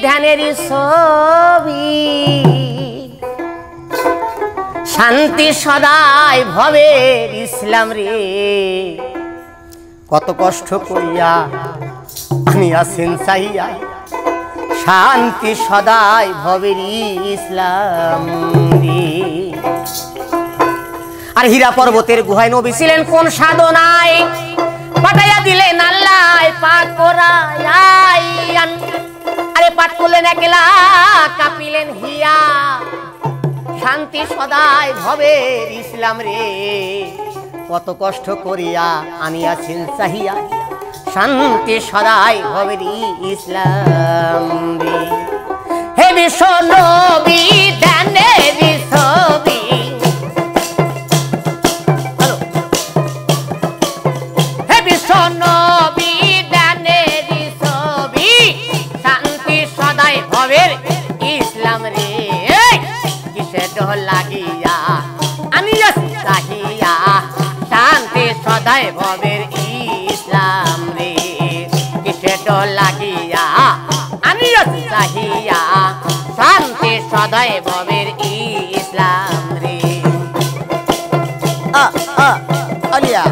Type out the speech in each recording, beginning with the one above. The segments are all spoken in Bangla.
ধ্যানেরই ছবি শান্তি সদাই ভবের ইসলাম রে কত কষ্ট করিয়া আমি আছেন চাইয়া শান্তি সদাই ভবের ইসলাম রে। আর হীরা পর্বতের গুহায় নবী ছিলেন কোন সাধনায় পাঠাইয়া দিলেন আল্লাহ পাঠ করাই আরে পাঠ করলেন একলা কাঁপিলেন হিয়া শান্তি সদাই ভবের ইসলাম রে কত কষ্ট করিয়া আনিয়াছেন চাহিয়া শান্তি সদাই ভবের ইসলাম রে। হে বিশ্ব নবী ধ্যানেরই ছবি হে বিশ্ব নবী ধ্যানেরই ছবি শান্তি সদাই ভবের ইসলাম রে কিসে ডর লাগিয়া আনিয়াছি চাহিয়া শান্তি সদাই ভবের ইসলাম রে কিসে ডর লাগিয়া আনিয়াছি চাহিয়া শান্তি সদাই ভবের ইসলাম রে। আলিয়া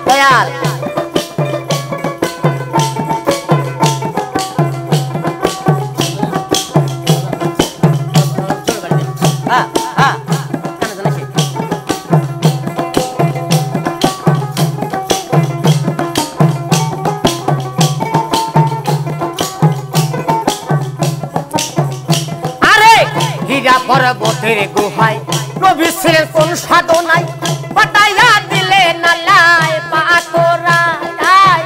দয়াল পর্বতের গুহায় নবী ছিলেন কোন সাধনায় পাঠাইয়া দিলেন আল্লাহ পাঠ করাই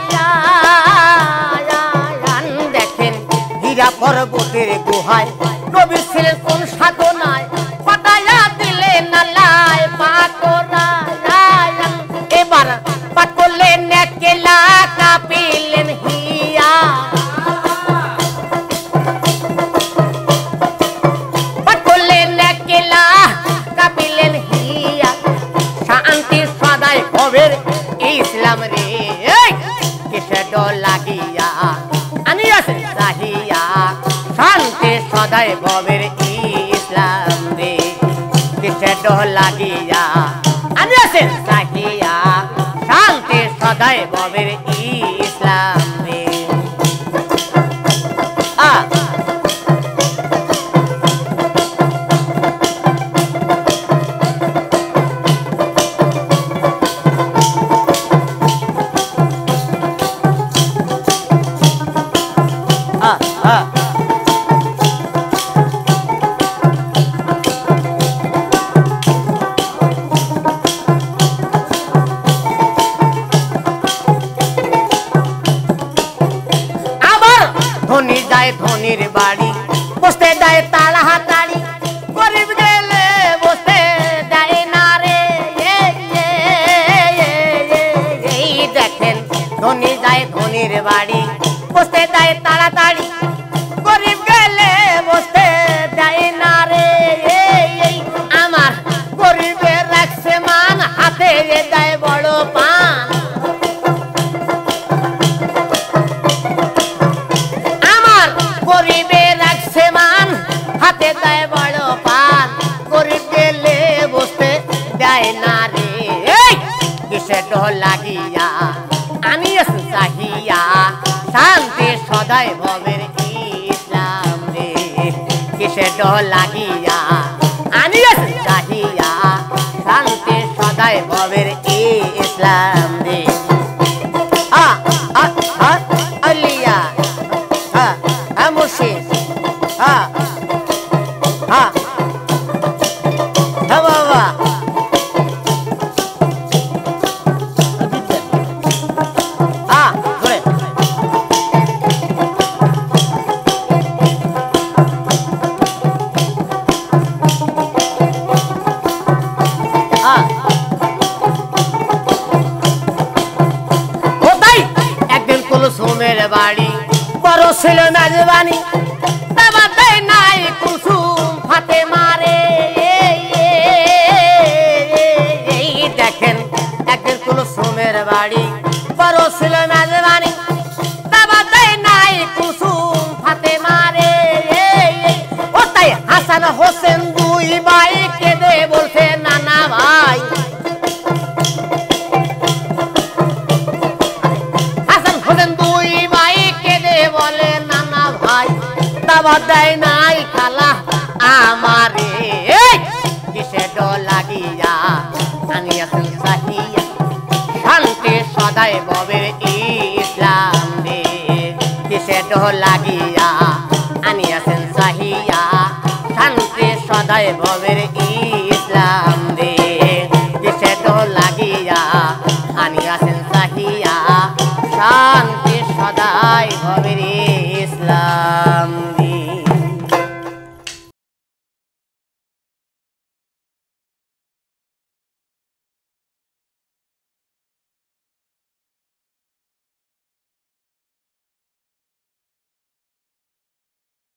দেখেন হীরা পর্বতের গুহায় নবী ছিলেন কোন সাধনায় পাঠাইয়া দিলেন আল্লাহ পাঠ করাই এবার পাঠ করলেন একলা কাঁপিলেন হিয়া ইসলাম রে কিসে ডর লাগিয়া আনিয়াছেন চাহিয়া শান্তি সদাই ভবের ইসলাম রে কিসে ডর লাগিয়া আনিয়াছেন চাহিয়া শান্তি সদাই ভবের ইসলাম রে। ধনির বাড়ি বসতে দেয় তালা হাতাড়ি গরিব গেলে বসতে দেয় না রে এই দেখেন ধনী যায় ধনির বাড়ি বসতে দেয় তাড়াতাড়ি গরিব গেলে বসতে দেয় না রে আমার গরিবের রাখছে মান হাতে দেয় বড় পান গরিবের রাখছে মান হাতে দেয় বড় পান গরিব গেলে বসতে দেয় না রে কিসে ডর লাগিয়া আনিয়াছি চাহিয়া শান্তি সদাই ভবের ইসলাম রে কিসে ডর লাগিয়া আনিয়াছি চাহিয়া শান্তি সদাই ভবের ইসলাম রে। আলিয়া মুর্শিদ বাবা একদিন কুলসুমের বাড়ি বড় ছিল মেজবানি নাই কুলসুম ফাতে মারে এই দেখেন একদিন কুলসুমের বাড়ি ছিল মেজবানি দাবাত দেয় নাই কুসুম ফাতেমা রে ও তাই হাসান হোসেন দুই ভাই কেঁদে বলছে নানা ভাই হাসান হোসেন দুই ভাই কেঁদে বলে নানা ভাই দাবাত দেয় নাই খালা আমারে কিসে লাগিয়া আনিয়াছেন চাহিয়া শান্তি সদাই ববের ইসলাম রে কিসে লাগিয়া আনিয়াছেন চাহিয়া শান্তি সদাই ববের ইসলাম রে কিসে লাগিয়া আনিয়াছেন চাহিয়া শান্তি